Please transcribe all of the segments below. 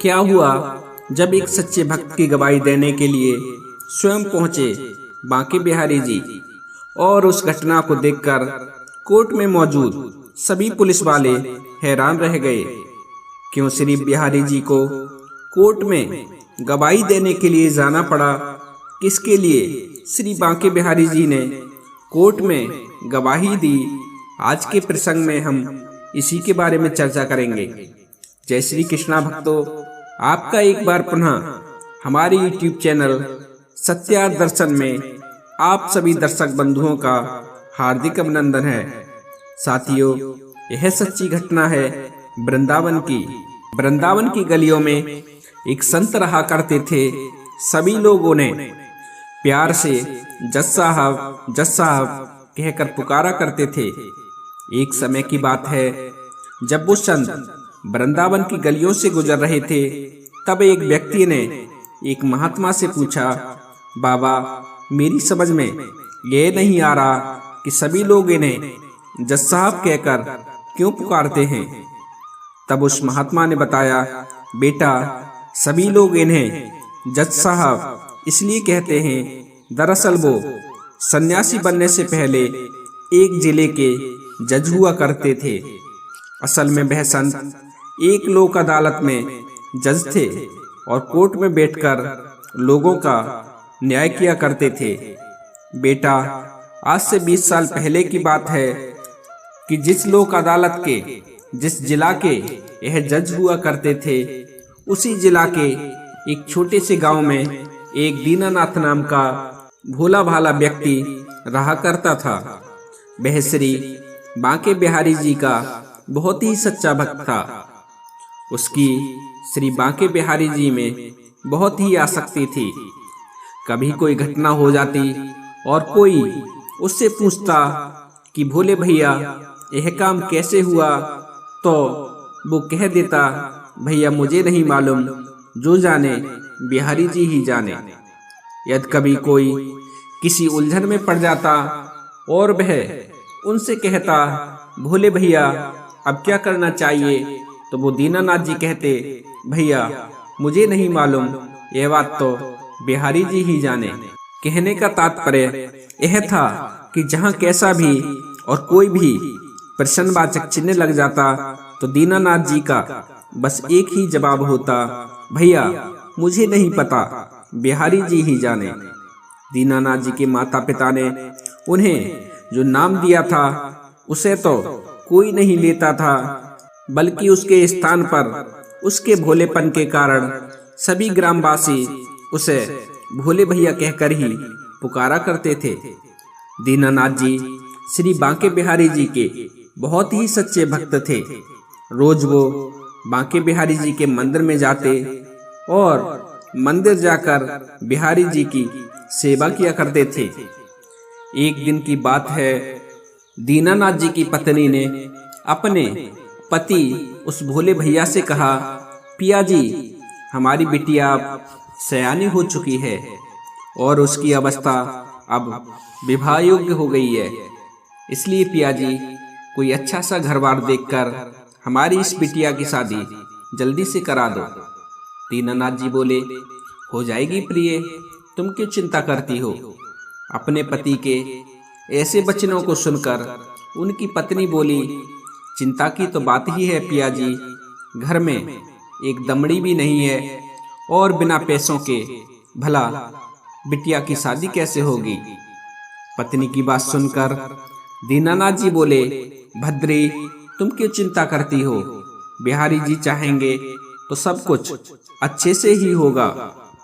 क्या हुआ जब एक सच्चे भक्त की गवाही देने के लिए स्वयं पहुंचे बांके बिहारी जी और उस घटना को देखकर कोर्ट में मौजूद सभी पुलिस वाले हैरान रह गए। क्यों श्री बिहारी जी को कोर्ट में गवाही देने के लिए जाना पड़ा? किसके लिए श्री बांके बिहारी जी ने कोर्ट में गवाही दी? आज के प्रसंग में हम इसी के बारे में चर्चा करेंगे। जय श्री कृष्णा भक्तों, आपका एक बार पुनः हमारे YouTube चैनल सत्यार्थ दर्शन में आप सभी दर्शक बंधुओं का हार्दिक अभिनंदन है। साथियों, यह सच्ची घटना है वृंदावन की। वृंदावन की गलियों में एक संत रहा करते थे। सभी लोग उन्हें प्यार से जज साहब कहकर पुकारा करते थे। एक समय की बात है, जब वो संत वृंदावन की गलियों से गुजर रहे थे, तब एक व्यक्ति ने एक महात्मा से पूछा, बाबा, मेरी समझ में यह नहीं आ रहा कि सभी लोग इन्हें जज साहब कहकर क्यों पुकारते हैं। तब उस महात्मा ने बताया, बेटा, सभी लोग इन्हें जज साहब इसलिए कहते हैं, दरअसल वो सन्यासी बनने से पहले एक जिले के जज हुआ करते थे। असल में वह संत एक लोक अदालत में जज थे और कोर्ट में बैठकर लोगों का न्याय किया करते थे। बेटा, आज से 20 साल पहले की बात है कि जिस लोक अदालत के जिस जिला के यह जज हुआ करते थे, उसी जिला के एक छोटे से गांव में एक दीनानाथ नाम का भोला भाला व्यक्ति रहा करता था। वह श्री बांके बिहारी जी का बहुत ही सच्चा भक्त था। उसकी श्री बांके बिहारी जी में बहुत ही आसक्ति थी। कभी कोई घटना हो जाती और कोई उससे पूछता कि भोले भैया, यह काम कैसे हुआ, तो वो कह देता, भैया मुझे नहीं मालूम, जो जाने बिहारी जी ही जाने। यदि कभी कोई किसी उलझन में पड़ जाता और वह उनसे कहता, भोले भैया अब क्या करना चाहिए, तो वो दीनानाथ जी कहते, भैया मुझे नहीं मालूम, यह बात तो बिहारी जी ही जाने। कहने का तात्पर्य यह था कि जहाँ कैसा भी और कोई भी प्रश्नवाचक चिन्ह लग जाता तो दीनानाथ जी का बस एक ही जवाब होता, भैया मुझे नहीं पता, बिहारी जी ही जाने। दीनानाथ जी के माता पिता ने उन्हें जो नाम दिया था उसे तो कोई नहीं लेता था, बल्कि उसके स्थान पर उसके भोलेपन के कारण सभी ग्रामवासी उसे भोले भैया कहकर ही पुकारा करते थे। दीनानाथ जी श्री बांके बिहारी जी के बहुत ही सच्चे भक्त थे। रोज वो बांके बिहारी जी के मंदिर में जाते और मंदिर जाकर बिहारी जी की सेवा किया करते थे। एक दिन की बात है, दीनानाथ जी की पत्नी ने अपने पति उस भोले भैया से कहा, पिया जी, हमारी बिटिया सयानी हो चुकी है और उसकी अवस्था अब विवाह योग्य हो गई है, इसलिए पिया जी कोई अच्छा सा घर बार देखकर हमारी इस बिटिया की शादी जल्दी से करा दो। दीनानाथ जी बोले, हो जाएगी प्रिय, तुम क्यों चिंता करती हो। अपने पति के ऐसे वचनों को सुनकर उनकी पत्नी बोली, चिंता की तो बात ही है पिया जी, घर में एक दमड़ी भी नहीं है और बिना पैसों के भला बिटिया की शादी कैसे होगी। पत्नी की बात सुनकर दीनानाथ जी बोले, भद्री, तुम क्यों चिंता करती हो, बिहारी जी चाहेंगे तो सब कुछ अच्छे से ही होगा।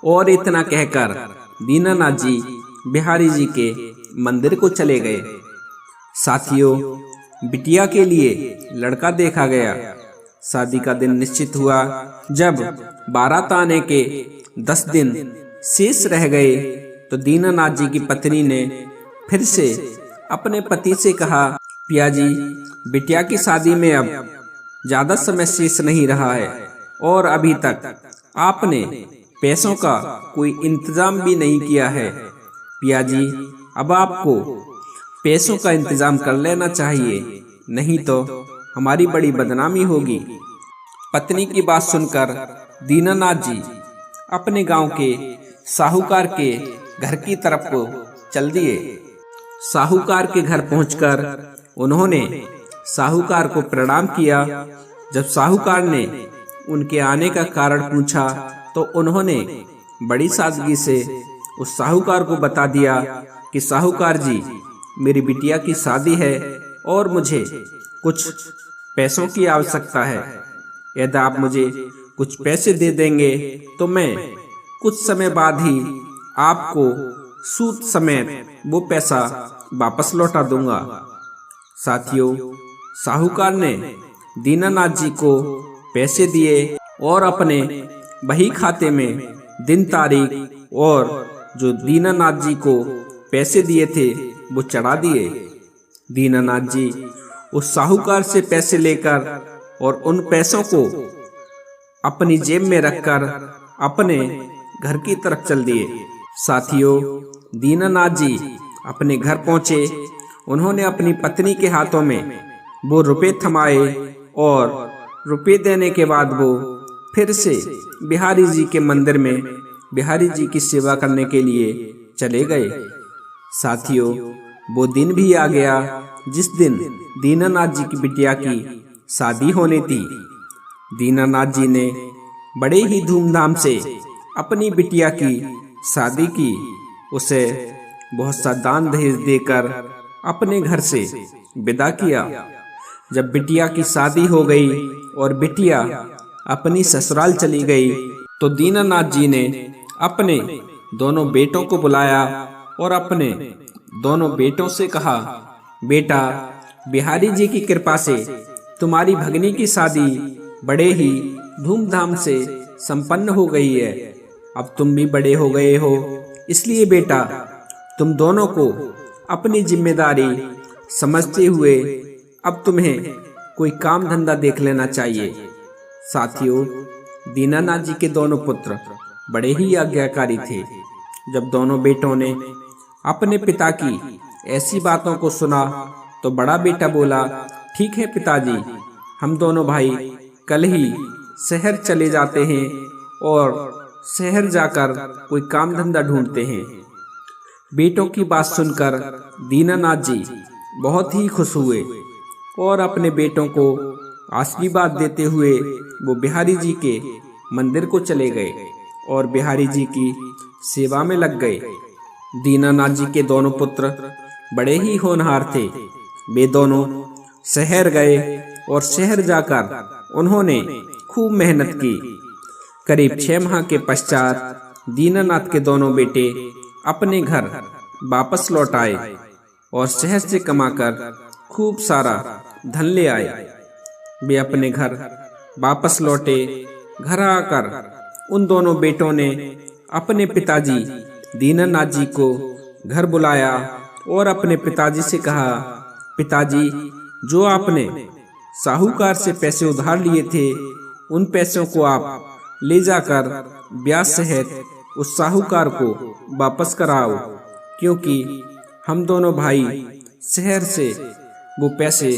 और इतना कहकर दीनानाथ जी बिहारी जी के मंदिर को चले गए। साथियों, बिटिया के लिए लड़का देखा गया। शादी का दिन निश्चित हुआ। जब बारात आने के 10 दिन शेष रह गए तो दीनानाथ जी की पत्नी ने फिर से अपने पति से कहा, पिया जी, बिटिया की शादी में अब ज्यादा समय शेष नहीं रहा है और अभी तक आपने पैसों का कोई इंतजाम भी नहीं किया है। पिया जी, अब आपको पैसों का इंतजाम कर लेना चाहिए, नहीं तो हमारी बड़ी बदनामी होगी। पत्नी की बात सुनकर दीनानाथ जी अपने गांव के साहूकार के घर की तरफ को चल दिए। साहूकार के घर पहुंचकर उन्होंने साहूकार को प्रणाम किया। जब साहूकार ने उनके आने का कारण पूछा तो उन्होंने बड़ी सादगी से उस साहूकार को बता दिया कि साहूकार जी, मेरी बिटिया की शादी है और मुझे कुछ पैसों की आवश्यकता है। यदि आप मुझे कुछ पैसे दे देंगे तो मैं कुछ समय बाद ही आपको सूद समेत वो पैसा वापस लौटा दूंगा। साथियों, साहूकार ने दीनानाथ जी को पैसे दिए और अपने बही खाते में दिन तारीख और जो दीनानाथ जी को पैसे दिए थे वो चढ़ा दिए। दीनानाथ जी उस साहूकार से पैसे लेकर और उन पैसों को अपनी जेब में रखकर अपने घर की तरफ चल दिए। साथियों, दीनानाथ जी अपने घर पहुंचे। उन्होंने अपनी पत्नी के हाथों में वो रुपए थमाए और रुपए देने के बाद वो फिर से बिहारी जी के मंदिर में बिहारी जी की सेवा करने के लिए चले गए। साथियों, वो दिन भी आ गया जिस दिन दीनानाथ जी की बिटिया की शादी होनी थी। दीनानाथ जी ने बड़े ही धूमधाम से अपनी बिटिया की शादी की। उसे बहुत सा दान दहेज देकर अपने घर से विदा किया। जब बिटिया की शादी हो गई और बिटिया अपनी ससुराल चली गई तो दीनानाथ जी ने अपने दोनों बेटों को बुलाया और अपने दोनों बेटों से कहा, बेटा, बिहारी जी की कृपा से तुम्हारी भगनी की शादी बड़े ही धूमधाम से संपन्न हो गई है। अब तुम भी बड़े हो गए हो, इसलिए बेटा तुम दोनों को अपनी जिम्मेदारी समझते हुए अब तुम्हें कोई काम धंधा देख लेना चाहिए। साथियों, दीनानाथ जी के दोनों पुत्र बड़े ही आज्ञाकारी थे। जब दोनों बेटों ने अपने पिता की ऐसी बातों को सुना तो बड़ा बेटा बोला, ठीक है पिताजी, हम दोनों भाई कल ही शहर चले जाते हैं और शहर जाकर कोई काम धंधा ढूंढते हैं। बेटों की बात सुनकर दीनानाथ जी बहुत ही खुश हुए और अपने बेटों को आशीर्वाद देते हुए वो बिहारी जी के मंदिर को चले गए और बिहारी जी की सेवा में लग गए। दीनानाथ जी के दोनों पुत्र बड़े ही होनहार थे। वे दोनों शहर गए और शहर जाकर उन्होंने खूब मेहनत की। करीब 6 माह के पश्चात दीनानाथ के दोनों बेटे अपने घर वापस लौट आए और शहर से कमाकर खूब सारा धन ले आए। वे अपने घर वापस लौटे। घर आकर उन दोनों बेटों ने अपने पिताजी दीनानाथ जी को घर बुलाया और अपने पिताजी से कहा, पिताजी, जो आपने साहूकार से पैसे उधार लिए थे उन पैसों को आप ले जाकर ब्याज सहित उस साहूकार को वापस कराओ, क्योंकि हम दोनों भाई शहर से वो पैसे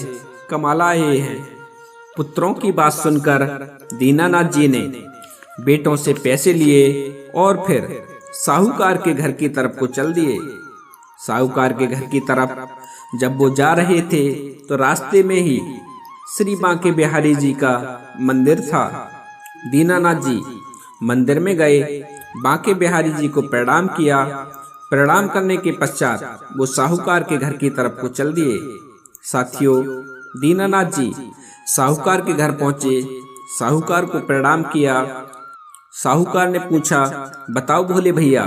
कमा लाए हैं। पुत्रों की बात सुनकर दीनानाथ जी ने बेटों से पैसे लिए और फिर साहूकार के घर की तरफ को चल दिए। साहूकार के घर की तरफ जब वो जा रहे थे तो रास्ते में ही श्री बांके बिहारी जी का मंदिर था। दीनानाथ जी मंदिर में गए, बांके बिहारी जी को प्रणाम किया। प्रणाम करने के पश्चात वो साहूकार के घर की तरफ को चल दिए। साथियों, दीनानाथ जी साहूकार के घर पहुंचे, साहूकार को प्रणाम किया। साहूकार ने पूछा, बताओ भोले भैया,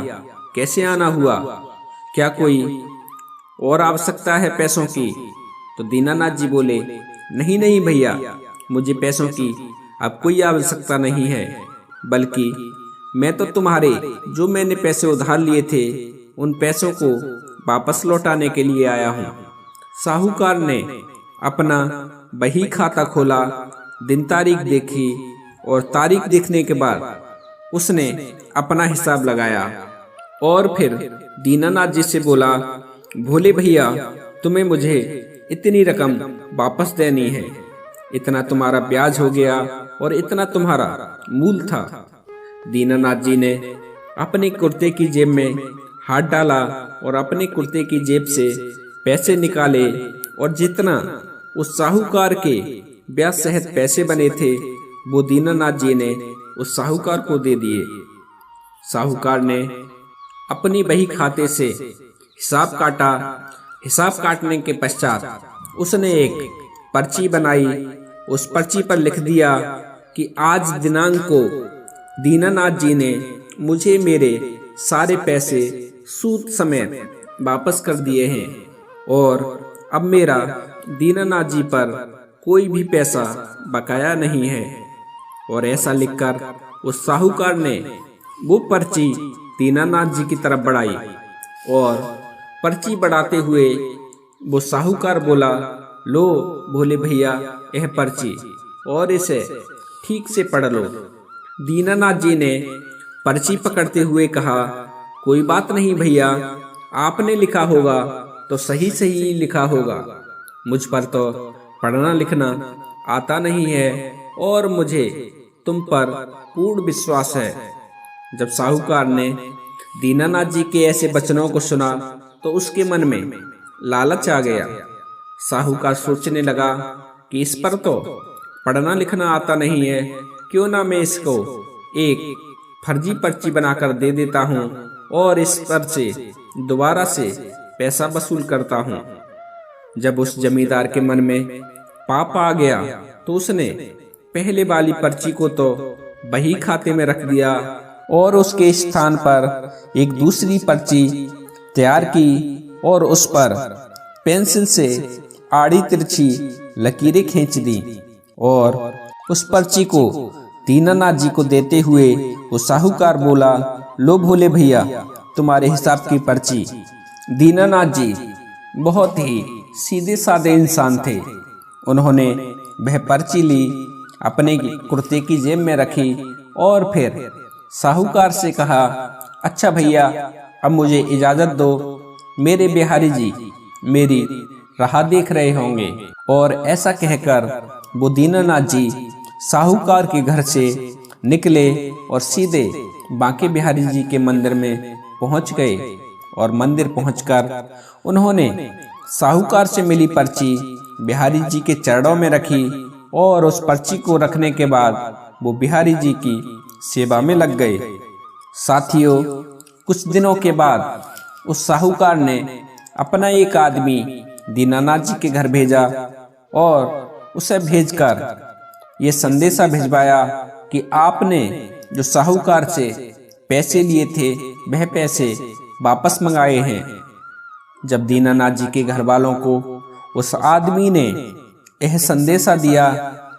कैसे आना हुआ? क्या कोई और आवश्यकता है पैसों की? तो दीनानाथ जी बोले, नहीं नहीं भैया, मुझे पैसों की अब कोई आवश्यकता नहीं है, बल्कि मैं तो तुम्हारे जो मैंने पैसे उधार लिए थे उन पैसों को वापस लौटाने के लिए आया हूँ। साहूकार ने अपना बही खाता खोला, दिन तारीख देखी और तारीख देखने के बाद उसने अपना हिसाब लगाया और फिर दीनानाथ जी से बोला, भोले भैया, तुम्हें मुझे इतनी रकम वापस देनी है, इतना तुम्हारा ब्याज हो गया और इतना तुम्हारा मूल था। दीनानाथ जी ने अपने कुर्ते की जेब में हाथ डाला और अपने कुर्ते की जेब से पैसे निकाले और जितना उस साहूकार के ब्याज सहित पैसे बने थे वो दीनानाथ जी ने उस साहूकार को दे दिए। साहूकार ने अपनी बही खाते से हिसाब काटा। हिसाब काटने के पश्चात उसने एक पर्ची बनाई। उस पर्ची पर लिख दिया कि आज दिनांक को दीनानाथ जी ने मुझे मेरे सारे पैसे सूद समेत वापस कर दिए हैं और अब मेरा दीनानाथ जी पर कोई भी पैसा बकाया नहीं है। और ऐसा लिखकर उस साहूकार ने वो पर्ची दीनानाथ जी की तरफ बढ़ाई और पर्ची बढ़ाते हुए वो साहूकार बोला, लो भोले भैया यह पर्ची और इसे ठीक से पढ़ लो। दीनानाथ जी ने पर्ची पकड़ते हुए कहा, कोई बात नहीं भैया, आपने लिखा होगा तो सही सही लिखा होगा। मुझ पर तो पढ़ना लिखना आता नहीं है और मुझे तुम पर पूर्ण विश्वास है। जब साहूकार ने दीनानाथ जी के ऐसे वचनों को सुना तो उसके मन में लालच आ गया। साहूकार सोचने लगा कि इस पर तो पढ़ना लिखना आता नहीं है, क्यों ना मैं इसको एक फर्जी पर्ची बनाकर दे देता हूँ और इस पर से दोबारा से पैसा वसूल करता हूँ। जब उस जमींदार के मन में पाप आ गया तो उसने पहले वाली पर्ची को तो बही खाते में रख दिया और उसके स्थान पर एक दूसरी पर्ची तैयार की और उस पर पेंसिल से आड़ी तिरछी लकीरें खींच दी और उस पर्ची को दीनानाथ जी को देते हुए वो साहूकार बोला, लो भोले भैया तुम्हारे हिसाब की पर्ची। दीनानाथ जी बहुत ही सीधे साधे इंसान थे। उन्होंने वह पर्ची ली, अपने कुर्ते की जेब में रखी और फिर साहूकार से कहा, अच्छा भैया अब मुझे इजाजत दो, मेरे बिहारी जी मेरी राह देख रहे होंगे। और ऐसा कहकर वो दीनानाथ जी साहूकार के घर से निकले और सीधे बांके बिहारी जी के मंदिर में पहुंच गए। और मंदिर पहुंचकर उन्होंने साहूकार से मिली पर्ची बिहारी जी के चरणों में रखी और उस पर्ची को रखने के बाद वो बिहारी जी की सेवा में लग गए। साथियों, कुछ दिनों के बाद उस साहूकार ने अपना एक आदमी दीनानाथ जी के घर भेजा और उसे भेजकर ये संदेशा भिजवाया कि आपने जो साहूकार से पैसे लिए थे वह पैसे वापस मंगाए हैं। जब दीनानाथ जी के घर वालों को उस आदमी ने यह संदेशा दिया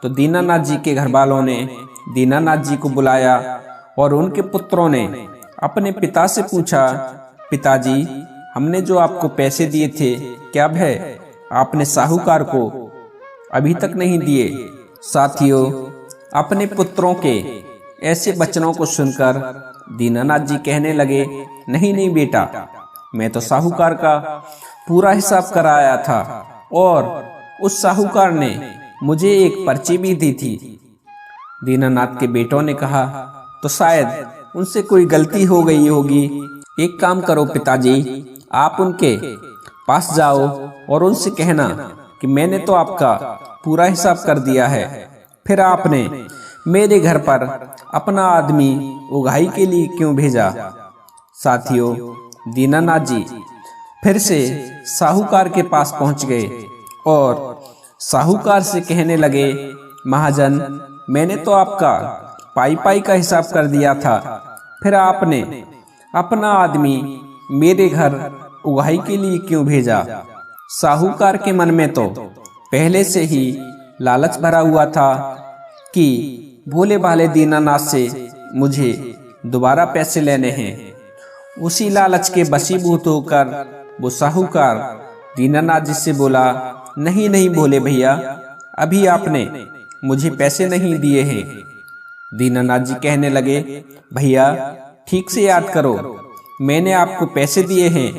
तो दीनानाथ जी के घर वालों ने दीनानाथ जी को बुलाया और उनके पुत्रों ने अपने पिता से पूछा, पिताजी हमने जो आपको पैसे दिए थे क्या वह आपने साहूकार को अभी तक नहीं दिए। साथियों, अपने पुत्रों के ऐसे वचनों को सुनकर दीनानाथ जी कहने लगे, नहीं नहीं बेटा, मैं तो साहूकार का पूरा हिसाब कराया था और उस साहूकार ने मुझे एक पर्ची भी दी थी। दीनानाथ के बेटों ने कहा, तो शायद उनसे कोई गलती हो गई होगी। एक काम करो पिताजी, आप उनके पास जाओ और उनसे कहना कि मैंने तो आपका पूरा हिसाब कर दिया है, फिर आपने मेरे घर पर अपना आदमी उगाही के लिए क्यों भेजा। साथियों, दीनानाथ जी फिर से साहूकार के पास पहुंच गए और साहूकार से कहने लगे, महाजन मैंने तो आपका पाई पाई का हिसाब कर दिया था, फिर आपने अपना आदमी मेरे घर उगाही के लिए क्यों भेजा। साहूकार के मन में तो पहले से ही लालच भरा हुआ था कि भोले भाले दीनानाथ से मुझे दोबारा पैसे लेने हैं। उसी लालच के वशीभूत होकर वो साहूकार दीनानाथ जी से बोला, नहीं नहीं भोले भैया, अभी आपने मुझे पैसे नहीं दिए हैं। दीनानाथ जी कहने लगे, भैया ठीक से याद करो, मैंने आपको पैसे दिए हैं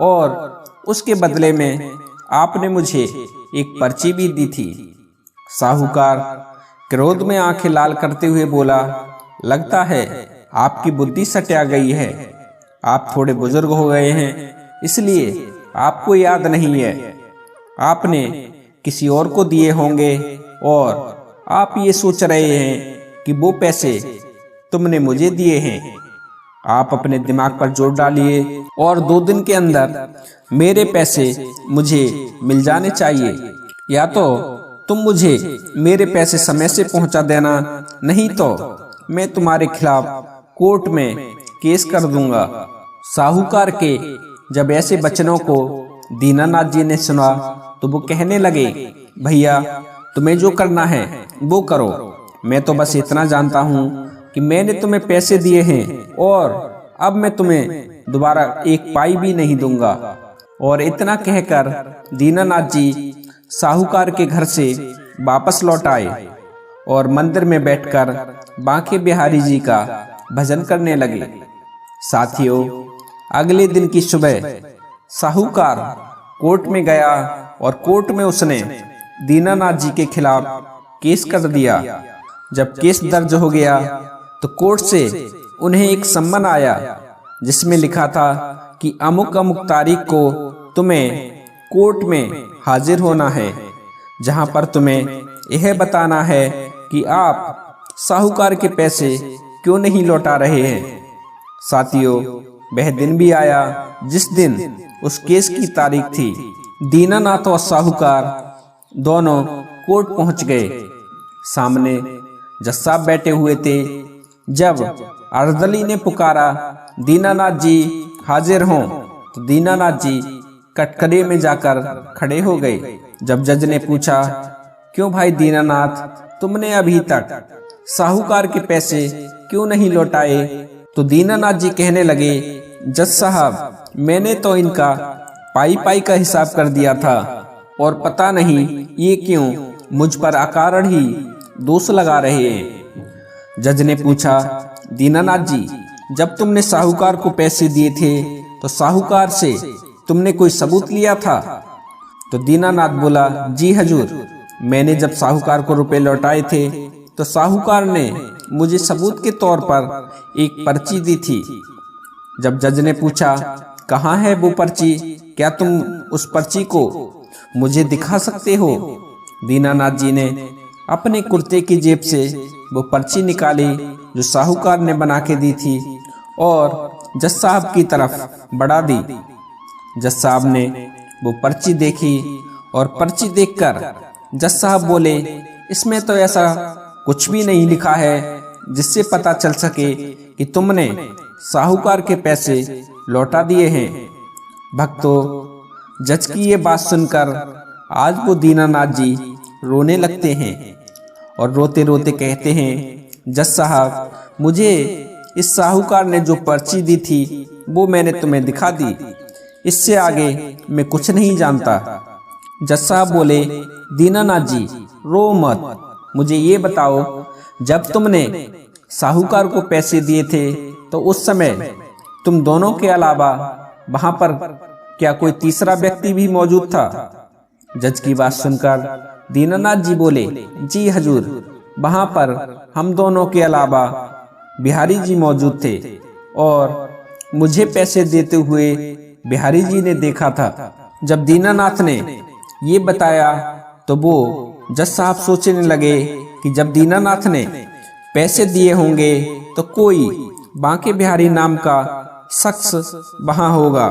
और उसके बदले में आपने मुझे एक पर्ची भी दी थी। साहूकार क्रोध में आंखें लाल करते हुए बोला, लगता है आपकी बुद्धि सटिया गई है। आप थोड़े बुजुर्ग हो गए हैं, इसलिए आपको याद नहीं है। आपने किसी और को दिए होंगे और आप ये सोच रहे हैं कि वो पैसे तुमने मुझे दिए हैं। आप अपने दिमाग पर जोर डालिए और 2 दिन के अंदर मेरे पैसे मुझे मिल जाने चाहिए, या तो तुम मुझे मेरे पैसे समय से पहुंचा देना, नहीं तो मैं तुम्हारे खिलाफ कोर्ट में केस कर दूंगा। साहूकार के जब ऐसे वचनों को दीनानाथ जी ने सुना तो वो कहने लगे, भैया तुम्हें जो करना है वो करो। मैं तो बस इतना जानता हूँ कि मैंने तुम्हें पैसे दिए हैं और अब मैं तुम्हें दोबारा एक पाई भी नहीं दूंगा। और इतना कहकर दीनानाथ जी साहूकार के घर से वापस लौट आए और मंदिर में बैठकर बांके बिहारी जी का भजन करने लगे। साथियों, अगले दिन की सुबह साहूकार कोर्ट में गया और कोर्ट में उसने दीनानाथ जी के खिलाफ केस कर दिया। जब केस दर्ज हो गया तो कोर्ट से उन्हें एक सम्मन आया जिसमें लिखा था कि अमुक अमुक तारीख को तुम्हें कोर्ट में हाजिर होना है, जहां पर तुम्हें यह बताना है कि आप साहूकार के पैसे क्यों नहीं लौटा रहे हैं। साथियों, वह दिन भी आया जिस दिन उस केस की तारीख थी। दीनानाथ और साहूकार दोनों कोर्ट पहुंच गए। सामने जज साहब बैठे हुए थे। जब अर्दली ने पुकारा, दीनानाथ जी हाजिर हों, तो दीनानाथ जी कटघरे में जाकर खड़े हो गए। जब जज ने पूछा, क्यों भाई दीनानाथ, तुमने अभी तक साहूकार के पैसे क्यों नहीं लौटाए? तो दीनानाथ जी कहने लगे, जज साहब, मैंने तो इनका पाई पाई का हिसाब कर दिया था और पता नहीं ये क्यों मुझ पर अकारण ही दोष लगा रहे हैं। जज ने पूछा, दीनानाथ जी, जब तुमने साहूकार को पैसे दिए थे तो साहूकार से तुमने कोई सबूत लिया था? तो दीनानाथ बोला, जी हजूर, मैंने जब साहूकार को रुपए लौटाए थे तो साहूकार ने मुझे सबूत के तौर पर एक पर्ची दी थी। जब जज ने पूछा, कहाँ है वो पर्ची, क्या तुम उस पर्ची को मुझे दिखा सकते हो? दीनानाथ जी ने अपने कुर्ते की जेब से वो पर्ची निकाली जो साहूकार ने बना के दी थी और जज साहब की तरफ बढ़ा दी। जज साहब ने वो पर्ची देखी और पर्ची देखकर जज साहब बोले, इसमें तो ऐसा कुछ भी नहीं लिखा है जिससे पता चल सके कि तुमने साहूकार के पैसे लौटा दिए हैं। भक्तों, जज की ये बात सुनकर आज वो दीनानाथ जी रोने लगते हैं और रोते रोते कहते हैं, जज साहब, मुझे इस साहूकार ने जो पर्ची दी थी वो मैंने तुम्हें दिखा दी, इससे आगे मैं कुछ नहीं जानता। जज साहब बोले, दीनानाथ जी रो मत, मुझे ये बताओ, जब तुमने साहूकार को पैसे दिए थे तो उस समय तुम दोनों के अलावा वहां पर क्या कोई तीसरा व्यक्ति भी मौजूद था? जज की बात सुनकर दीनानाथ जी बोले, जी हजूर, वहां पर हम दोनों के अलावा बिहारी जी मौजूद थे और मुझे पैसे देते हुए बिहारी जी ने देखा था। जब दीनानाथ ने ये बताया तो वो जज साहब सोचने लगे कि जब दीनानाथ ने पैसे दिए होंगे तो कोई बांके बिहारी नाम का शख्स वहां होगा।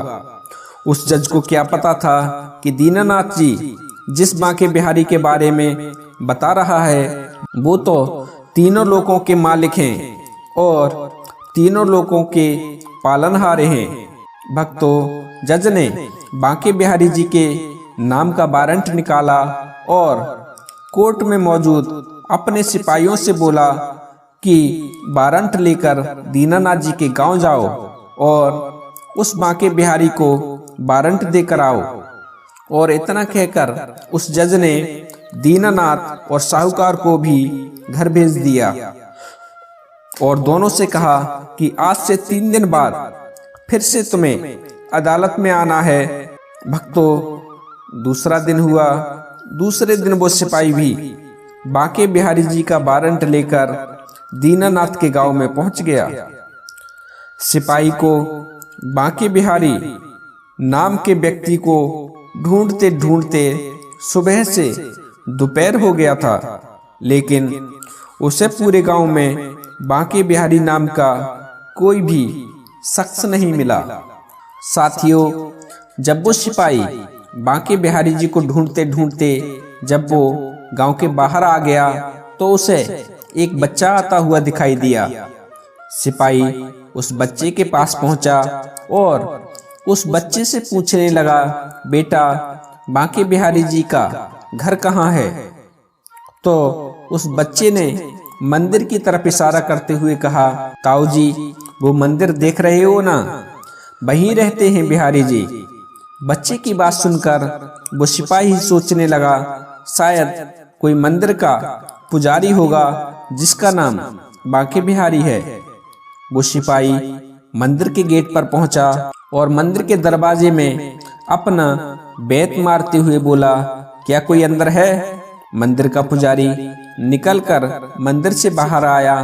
उस जज को क्या पता था कि दीनानाथ जी जिस बांके बिहारी के बारे में बता रहा है वो तो तीनों लोगों के मालिक हैं और तीनों लोगों के पालनहारे हैं। भक्तों, जज ने बांके बिहारी जी के नाम का वारंट निकाला और कोर्ट में मौजूद अपने सिपाहियों से बोला कि वारंट लेकर दीनानाथ जी के गांव जाओ और उस बांके बिहारी को वारंट देकर आओ। और इतना कहकर उस जज ने दीनानाथ और साहूकार को भी घर भेज दिया और दोनों से कहा कि आज से 3 दिन बाद फिर से तुम्हें अदालत में आना है। भक्तों, दूसरा दिन हुआ। दूसरे दिन वो सिपाही भी बांके बिहारी जी का वारंट लेकर दीनानाथ के गांव में पहुंच गया। सिपाही को बांके बिहारी नाम के व्यक्ति को ढूंढते ढूंढते सुबह से दोपहर हो गया था, लेकिन उसे पूरे गांव में बांके बिहारी नाम का कोई भी शख्स नहीं मिला। साथियों, जब वो सिपाही बांके बिहारी जी को ढूंढते ढूंढते जब वो गांव के बाहर आ गया तो उसे एक बच्चा आता हुआ दिखाई दिया। सिपाही उस बच्चे के पास पहुंचा और उस बच्चे से पूछने लगा, बेटा, बांके बिहारी जी का घर कहाँ है? तो उस बच्चे ने मंदिर की तरफ इशारा करते हुए कहा, ताऊ जी, वो मंदिर देख रहे हो ना, वहीं रहते हैं बिहारी जी। बच्चे की बात सुनकर वो सिपाही सोचने लगा, शायद कोई मंदिर का पुजारी होगा जिसका नाम बांके बिहारी है। वो सिपाही मंदिर के गेट पर पहुंचा और मंदिर के दरवाजे में अपना बेत मारते हुए बोला, क्या कोई अंदर है? मंदिर का पुजारी निकलकर मंदिर से बाहर आया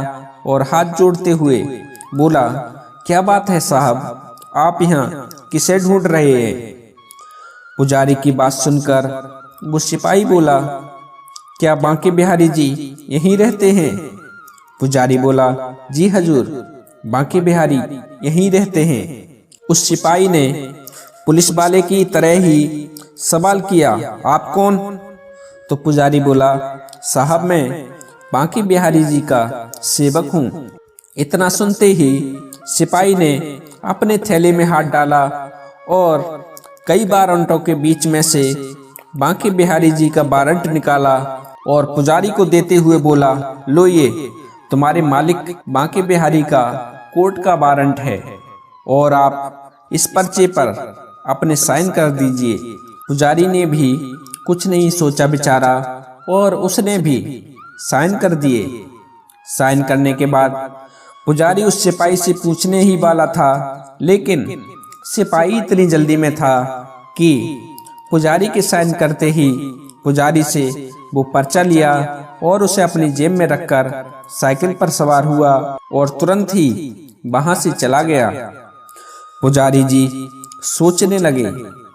और हाथ जोड़ते हुए बोला, क्या बात है साहब, आप यहाँ किसे ढूंढ रहे हैं? पुजारी की बात सुनकर वो सिपाही बोला, क्या बांके बिहारी जी यहीं रहते हैं? पुजारी बोला, जी हजूर, बांके बिहारी यहीं रहते हैं। उस सिपाही ने पुलिस वाले की तरह ही सवाल किया, आप कौन? तो पुजारी बोला, साहब, मैं बांके बिहारी जी का सेवक हूँ। इतना सुनते ही सिपाही ने अपने थैले में हाथ डाला और कई वारंटों के बीच में से बांके बिहारी जी का वारंट निकाला और पुजारी को देते हुए बोला, लो, ये तुम्हारे मालिक बांके बिहारी का कोर्ट का वारंट है और आप इस पर्चे पर अपने साइन कर दीजिए। पुजारी ने भी कुछ नहीं सोचा बेचारा और उसने भी साइन कर दिए। साइन करने के बाद पुजारी उस सिपाही से पूछने ही वाला था, लेकिन सिपाही इतनी जल्दी में था कि पुजारी के साइन करते ही पुजारी से वो पर्चा लिया और उसे अपनी जेब में रखकर साइकिल पर सवार हुआ और तुरंत ही वहां से चला गया। पुजारी जी सोचने लगे,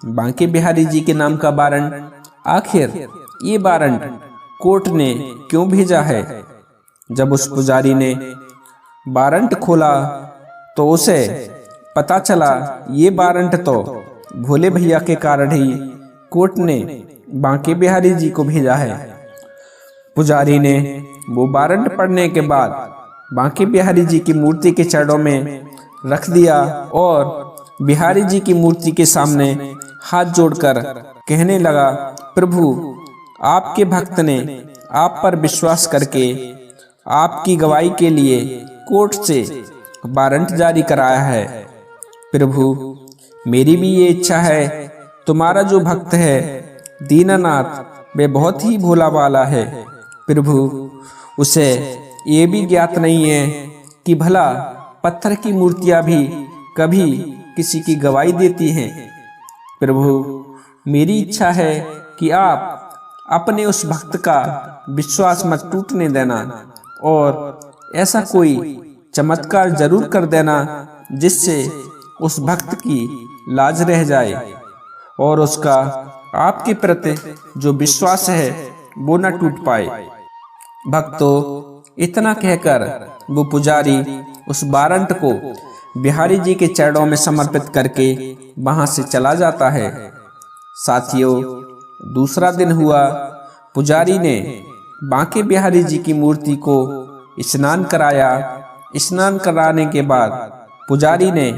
बांके बिहारी जी के नाम का वारंट, आखिर ये वारंट कोर्ट ने क्यों भेजा है? जब उस पुजारी ने वारंट खोला तो उसे पता चला ये वारंट तो भोले भैया के कारण ही कोर्ट ने बांके बिहारी जी को भेजा है। पुजारी ने वो वारंट पढ़ने के बाद बांके बिहारी जी की मूर्ति के चरणों में रख दिया और बिहारी जी की मूर्ति के सामने हाथ जोड़कर कहने लगा, प्रभु, आपके भक्त ने आप पर विश्वास करके आपकी गवाही के लिए कोर्ट से वारंट जारी कराया है। प्रभु, मेरी भी ये इच्छा है, तुम्हारा जो भक्त है दीनानाथ, वे बहुत ही भोला वाला है। प्रभु, उसे ये भी ज्ञात नहीं है कि भला पत्थर की मूर्तियां भी कभी किसी की गवाही देती हैं। प्रभु, मेरी इच्छा है कि आप अपने उस भक्त का विश्वास मत टूटने देना और ऐसा कोई चमत्कार जरूर कर देना जिससे उस भक्त की लाज रह जाए और उसका आपके प्रति जो विश्वास है वो न टूट पाए। भक्तों, इतना कहकर वो पुजारी उस वारंट को बिहारी जी के चरणों में समर्पित करके वहां से चला जाता है। साथियों, दूसरा दिन हुआ। पुजारी ने बांके बिहारी जी की मूर्ति को स्नान कराया। स्नान कराने के बाद पुजारी ने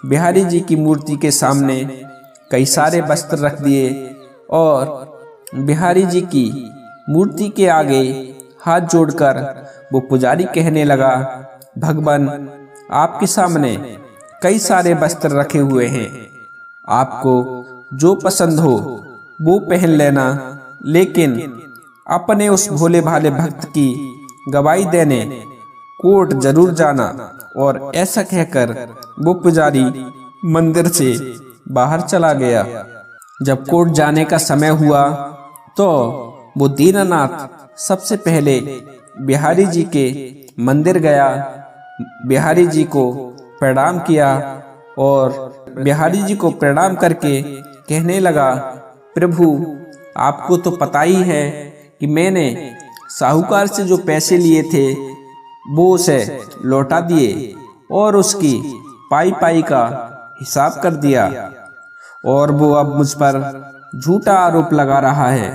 बिहारी जी की मूर्ति के सामने कई सारे वस्त्र रख दिए और बिहारी जी की मूर्ति के आगे हाथ जोड़कर वो पुजारी कहने लगा, भगवान, आपके सामने कई सारे वस्त्र रखे हुए हैं, आपको जो पसंद हो वो पहन लेना, लेकिन अपने उस भोले भाले भक्त की गवाही देने कोर्ट जरूर जाना। और ऐसा कहकर वो पुजारी मंदिर से बाहर चला गया। जब कोर्ट जाने का समय हुआ तो वो दीनानाथ सबसे पहले बिहारी जी के मंदिर गया, बिहारी जी को प्रणाम किया और बिहारी जी को प्रणाम करके कहने लगा, प्रभु आपको तो पता ही है कि मैंने साहूकार से जो पैसे लिए थे वो उसे लौटा दिए और उसकी पाई पाई का हिसाब कर दिया और वो अब मुझ पर झूठा आरोप लगा रहा है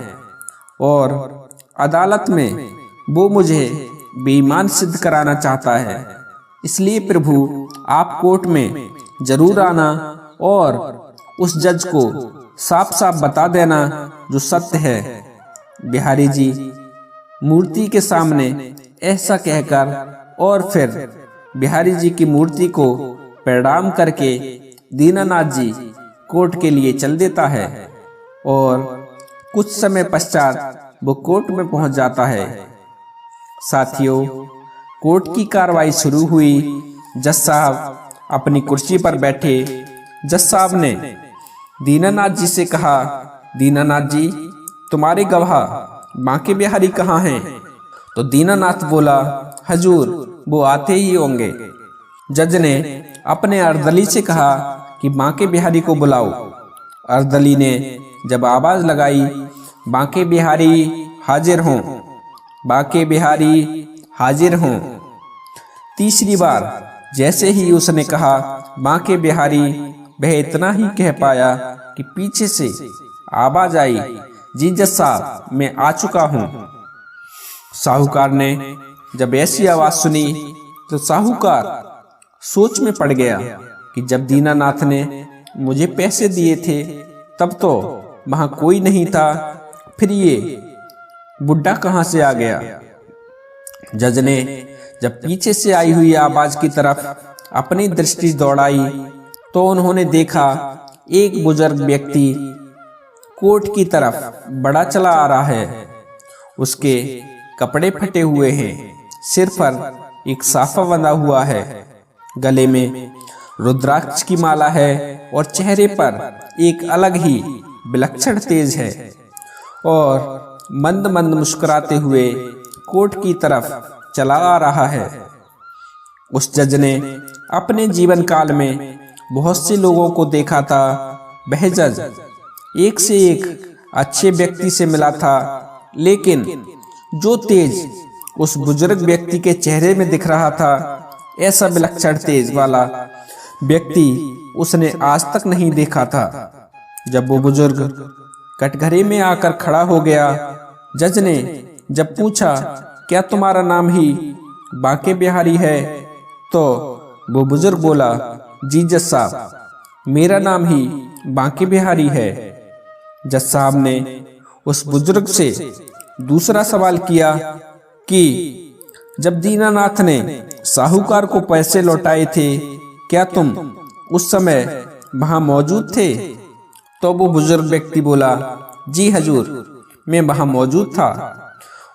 और अदालत में वो मुझे बेईमान सिद्ध कराना चाहता है। इसलिए प्रभु आप कोर्ट में जरूर आना और उस जज को साफ साफ बता देना जो सत्य है। बिहारी जी मूर्ति के सामने ऐसा कहकर और फिर बिहारी जी की मूर्ति को प्रणाम करके दीनानाथ जी कोर्ट के लिए चल देता है और कुछ समय पश्चात वो कोर्ट में पहुंच जाता है। साथियों, कोर्ट की कार्रवाई शुरू हुई। जज साहब अपनी कुर्सी पर बैठे। जज साहब ने दीनानाथ जी से कहा, दीनानाथ जी तुम्हारे गवाह बांके बिहारी कहाँ हैं? तो दीनानाथ बोला, हजूर वो आते ही होंगे। जज ने अपने अर्दली से कहा कि बांके बिहारी को बुलाओ। अर्दली ने जब आवाज लगाई, बांके बिहारी हाजिर हों, बांके बिहारी हाजिर हों। तीसरी बार जैसे ही उसने कहा बांके बिहारी, वह इतना ही कह पाया कि पीछे से आवाज आई, जी जज साहब मैं आ चुका हूं। साहूकार ने जब ऐसी आवाज सुनी तो साहूकार सोच में पड़ गया कि जब दीनानाथ ने मुझे पैसे दिए थे तब तो वहां कोई नहीं था, फिर ये बुड्ढा कहां से आ गया। जज ने जब पीछे से आई हुई आवाज की तरफ अपनी दृष्टि दौड़ाई तो उन्होंने देखा एक बुजुर्ग व्यक्ति कोर्ट की तरफ बड़ा चला आ रहा है। उसके कपड़े फटे हुए हैं, सिर पर एक साफा बंधा हुआ है, गले में रुद्राक्ष की माला है और चेहरे पर एक अलग ही विलक्षण तेज है और मंद मंद मुस्कुराते हुए कोर्ट की तरफ चला आ रहा है। उस जज ने अपने जीवन काल में बहुत से लोगों को देखा था। वह जज एक से एक अच्छे व्यक्ति से मिला था, लेकिन जो तेज उस बुजुर्ग व्यक्ति के चेहरे में दिख रहा था, ऐसा विलक्षण तेज वाला व्यक्ति उसने आज तक नहीं देखा था। जब वो बुजुर्ग कटघरे में आकर खड़ा हो गया, जज ने जब पूछा, क्या तुम्हारा नाम ही बांके बिहारी है? तो वो बुजुर्ग बोला, जी जज साहब मेरा नाम ही बांके बिहारी है। जज साहब ने उस बुजुर्ग से दूसरा सवाल किया कि जब दीनानाथ ने साहूकार को पैसे लौटाए थे, क्या तुम उस समय वहां मौजूद थे? तो वो बुजुर्ग व्यक्ति बोला, जी हजूर मैं वहां मौजूद था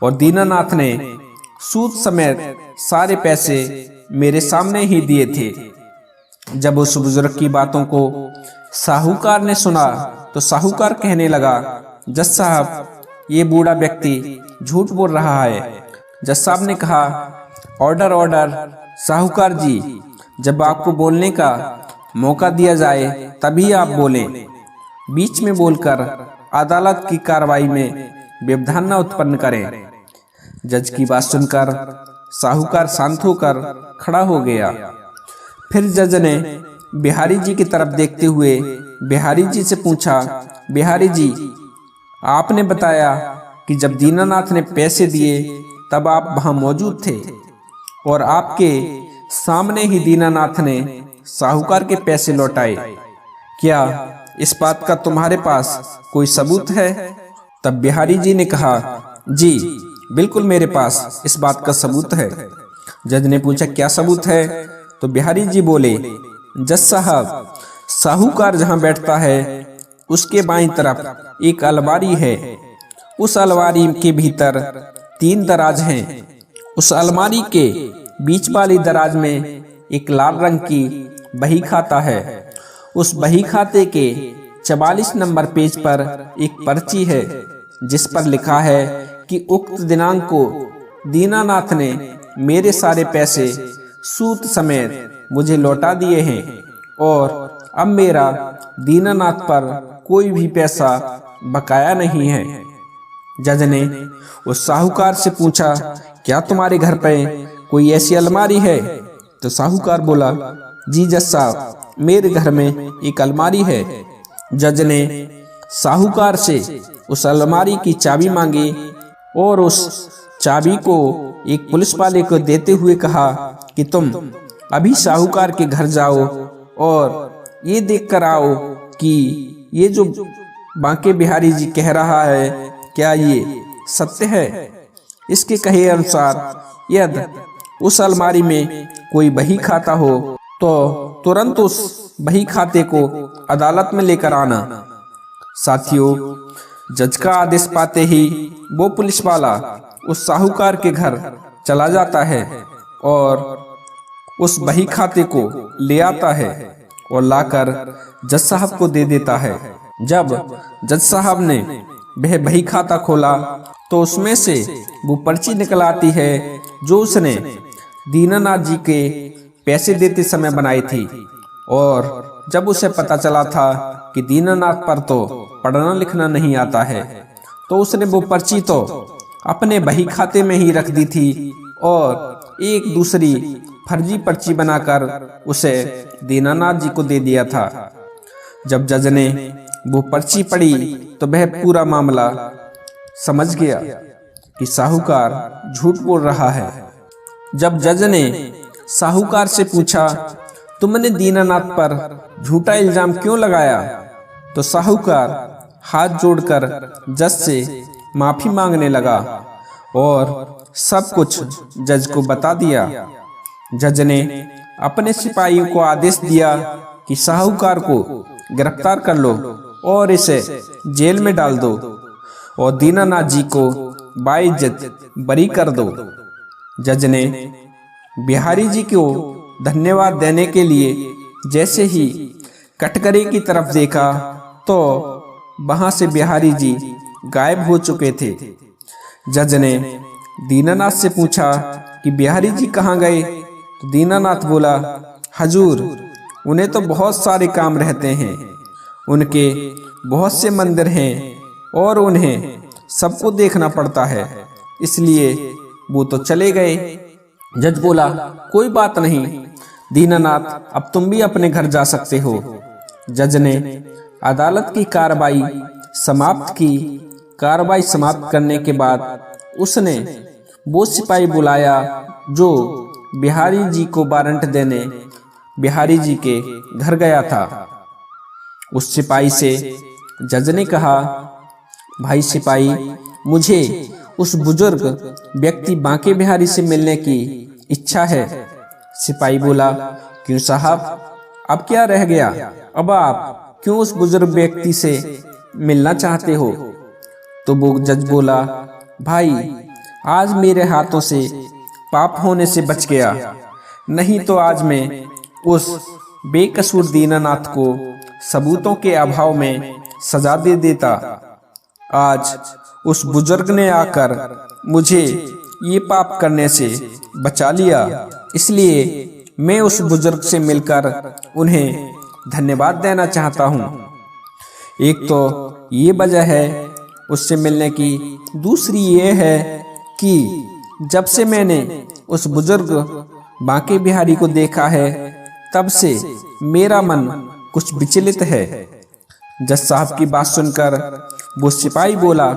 और दीनानाथ ने सूद समेत सारे पैसे मेरे सामने ही दिए थे। जब उस बुजुर्ग की बातों को साहूकार ने सुना तो साहूकार कहने लगा, जज साहब ये बूढ़ा व्यक्ति झूठ बोल रहा है। जज साहब ने कहा, ऑर्डर ऑर्डर। साहूकार जी जब आपको बोलने का मौका दिया जाए तभी आप बोलें, बीच में बोलकर अदालत की कार्रवाई में व्यवधान न उत्पन्न करें। जज की बात सुनकर साहूकार शांत होकर खड़ा हो गया। फिर जज ने बिहारी जी की तरफ देखते हुए बिहारी जी से पूछा, बिहारी जी आपने बताया कि जब दीनानाथ ने पैसे दिए तब आप वहां मौजूद थे और आपके सामने ही दीनानाथ ने साहूकार के पैसे लौटाए। क्या इस बात का तुम्हारे पास कोई सबूत है? तब बिहारी जी ने कहा, जी बिल्कुल मेरे पास इस बात का सबूत है। जज ने पूछा, क्या सबूत है? तो बिहारी जी बोले, जज साहब साहूकार जहां बैठता है उसके बाईं तरफ एक अलमारी है। उस अलमारी के भीतर 3 दराज हैं। उस अलमारी के बीच वाली दराज में एक लाल रंग की बही खाता है। उस बही खाते के 44 नंबर पेज पर एक पर्ची है जिस पर लिखा है कि उक्त दिनांक को दीनानाथ ने मेरे सारे पैसे सूद समेत मुझे लौटा दिए हैं और अब मेरा दीनानाथ पर कोई भी पैसा बकाया नहीं है। जज ने उस साहूकार से पूछा, क्या तुम्हारे घर पे कोई ऐसी अलमारी है? तो साहूकार बोला, जी जज साहब, मेरे घर में एक अलमारी है। जज ने साहूकार से उस अलमारी की चाबी मांगी और उस चाबी को एक पुलिस वाले को देते हुए कहा कि तुम अभी साहूकार के घर जाओ और ये देख कर आओ कि ये जो बांके बिहारी जी कह रहा है क्या ये सत्य है। इसके कहे अनुसार यदि उस अलमारी में कोई बही खाता हो तो तुरंत उस बही खाते को अदालत में लेकर आना। साथियों, जज का आदेश पाते ही वो पुलिस वाला उस साहूकार के घर चला जाता है और उस बही खाते को ले आता है और लाकर जज साहब को दे देता है। जब जज साहब ने वह बही खाता खोला तो उसमें से वो पर्ची निकल आती है जो उसने दीनानाथ जी के पैसे देते समय बनाई थी। और जब उसे पता चला था कि दीनानाथ पर तो पढ़ना लिखना नहीं आता है तो उसने वो पर्ची तो अपने बही खाते में ही रख दी थी और एक दूसरी फर्जी पर्ची बनाकर उसे दीनानाथ जी को दे दिया था। जब जज ने वो पर्ची पढ़ी तो वह पूरा मामला समझ गया कि साहूकार झूठ बोल रहा है। जब जज ने साहूकार से पूछा, तुमने दीनानाथ पर झूठा इल्जाम क्यों लगाया? तो साहूकार हाथ जोड़कर जज से माफी मांगने लगा और सब कुछ जज को बता दिया। जज ने अपने सिपाहियों को आदेश दिया कि साहूकार को गिरफ्तार कर लो और इसे जेल में डाल दो और दीनानाथ जी को बाइज्जत बरी कर दो। जज ने बिहारी जी को धन्यवाद देने के लिए जैसे ही कटघरे की तरफ देखा तो वहां से बिहारी जी गायब हो चुके थे। जज ने दीनानाथ से पूछा कि बिहारी जी कहाँ गए? तो दीनानाथ बोला, हजूर, उन्हें तो बहुत सारे काम रहते हैं, उनके बहुत से मंदिर हैं और उन्हें सबको देखना पड़ता है, इसलिए वो तो चले गए। जज बोला, कोई बात नहीं दीनानाथ, अब तुम भी अपने घर जा सकते हो। जज ने अदालत की कार्रवाई समाप्त की। कार्रवाई समाप्त करने के बाद उसने वो सिपाही बुलाया जो बिहारी जी को वारंट देने बिहारी जी के घर गया था। उस सिपाही से जज ने कहा, भाई सिपाही, मुझे उस बुजुर्ग व्यक्ति बांके बिहारी से मिलने की इच्छा है। सिपाही बोला, क्यों साहब, अब क्या रह गया? अब आप क्यों उस बुजुर्ग व्यक्ति से मिलना चाहते हो? तो वो जज बोला, भाई, आज मेरे हाथों से पाप होने से बच गया, नहीं तो आज मैं उस बेकसूर दीनानाथ को सबूतों के अभाव में सजा दे देता। आज उस बुजुर्ग ने आकर मुझे ये पाप करने से बचा लिया, इसलिए मैं उस बुजुर्ग से मिलकर उन्हें धन्यवाद देना चाहता हूँ। एक तो ये वजह है उससे मिलने की, दूसरी ये है कि जब से मैंने उस बुजुर्ग बांके बिहारी को देखा है तब से मेरा मन कुछ विचलित है। जज साहब की बात सुनकर वो सिपाही बोला,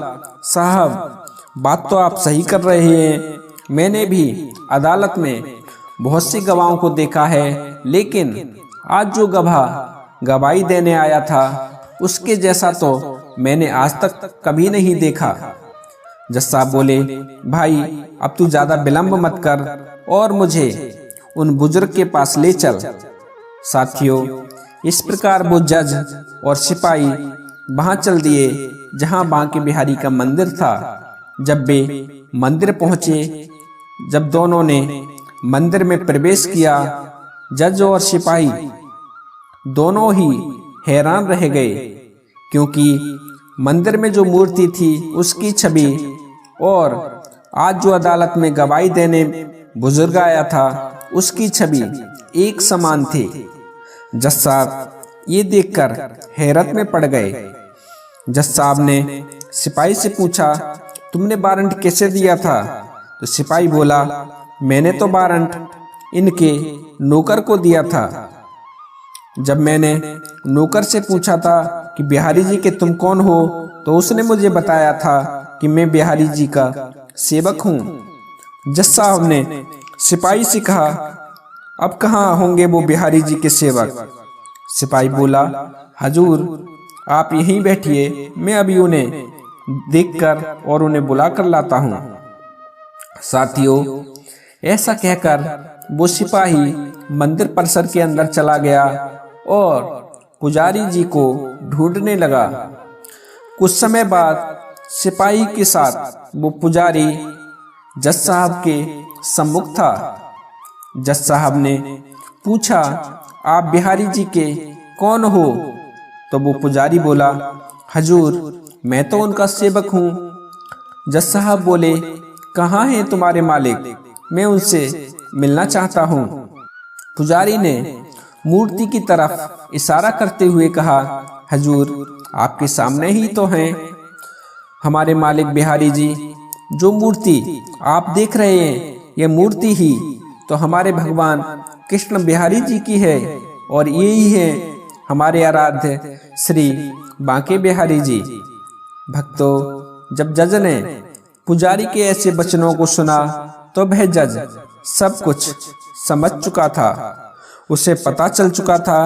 साहब, बात तो आप सही कर रहे हैं, मैंने भी अदालत में बहुत सी गवाहों को देखा है, लेकिन आज जो गवाह गवाही देने आया था उसके जैसा तो मैंने आज तक कभी नहीं देखा। जज साहब बोले, भाई, अब तू ज्यादा विलंब मत कर और मुझे उन बुजुर्ग के पास ले चल। साथियों, इस प्रकार वो जज और सिपाही वहां चल दिए जहां बांके बिहारी का मंदिर था। जब वे मंदिर पहुंचे, जब दोनों ने मंदिर में प्रवेश किया, जज और सिपाही दोनों ही हैरान रह गए, क्योंकि मंदिर में जो मूर्ति थी उसकी छवि और आज जो अदालत में गवाही देने बुजुर्ग आया था उसकी छवि एक समान थी। जज साहब ये देखकर हैरत में पड़ गए। जज साहब ने सिपाही से पूछा, तुमने वारंट कैसे दिया था? तो सिपाही बोला, मैंने तो वारंट इनके नौकर को दिया था। जब मैंने नौकर से पूछा था कि बिहारी जी के तुम कौन हो, तो उसने मुझे बताया था कि मैं बिहारी जी का सेवक हूँ। जज साहब ने सिपाही से कहा, अब कहाँ होंगे वो बिहारी जी के सेवक? सिपाही बोला, हजूर आप यहीं बैठिए, मैं अभी उन्हें देखकर और उन्हें बुला कर लाता हूँ। साथियों, ऐसा कहकर वो सिपाही मंदिर परिसर के अंदर चला गया और पुजारी जी को ढूंढने लगा। कुछ समय बाद सिपाही के साथ वो पुजारी जज साहब के सम्मुख था। जज साहब ने पूछा, आप बिहारी जी के कौन हो? तो वो पुजारी बोला, हजूर मैं तो उनका सेवक हूँ। जज साहब बोले, कहाँ हैं तुम्हारे मालिक? मैं उनसे मिलना चाहता हूँ। पुजारी ने मूर्ति की तरफ इशारा करते हुए कहा, हजूर आपके सामने ही तो हैं हमारे मालिक बिहारी जी। जो मूर्ति आप देख रहे हैं, ये मूर्ति ही तो हमारे भगवान कृष्ण बिहारी जी की है और ये ही है हमारे आराध्य श्री बांके बिहारी जी। भक्तों, जब जज ने पुजारी के ऐसे वचनों को सुना तो वह जज सब कुछ समझ चुका था। उसे पता चल चुका था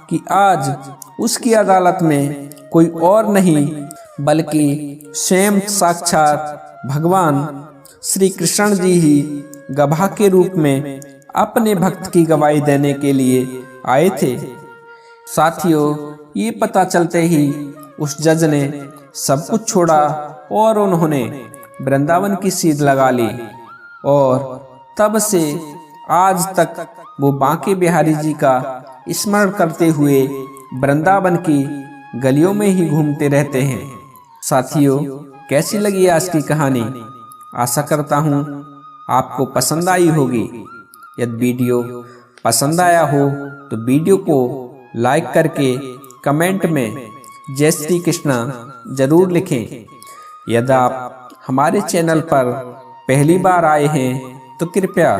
कि आज उसकी अदालत में कोई और नहीं बल्कि स्वयं साक्षात भगवान श्री कृष्ण जी ही गवाह के रूप में अपने भक्त की गवाही देने के लिए आए थे। साथियों, ये पता चलते ही उस जज ने सब कुछ छोड़ा और उन्होंने वृंदावन की सीध लगा ली और तब से आज तक वो बांके बिहारी जी का स्मरण करते हुए वृंदावन की गलियों में ही घूमते रहते हैं। साथियों, कैसी लगी आज की कहानी? आशा करता हूँ आपको पसंद आई होगी। यदि वीडियो पसंद आया हो तो वीडियो को लाइक करके कमेंट में जय श्री कृष्णा जरूर लिखें। यदि आप हमारे चैनल पर पहली बार आए हैं तो कृपया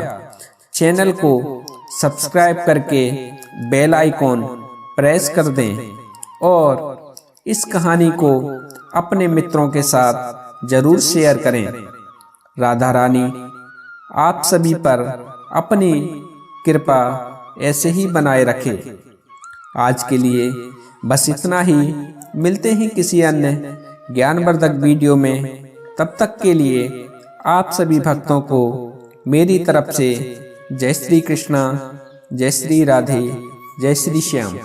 चैनल को सब्सक्राइब करके बेल आइकॉन प्रेस कर दें और इस कहानी को अपने मित्रों के साथ जरूर शेयर करें। राधा रानी आप सभी पर अपनी कृपा ऐसे ही बनाए रखे। आज के लिए बस इतना ही। मिलते हैं किसी अन्य ज्ञानवर्धक वीडियो में। तब तक के लिए आप सभी भक्तों को मेरी तरफ से जय श्री कृष्णा, जय श्री राधे, जय श्री श्याम।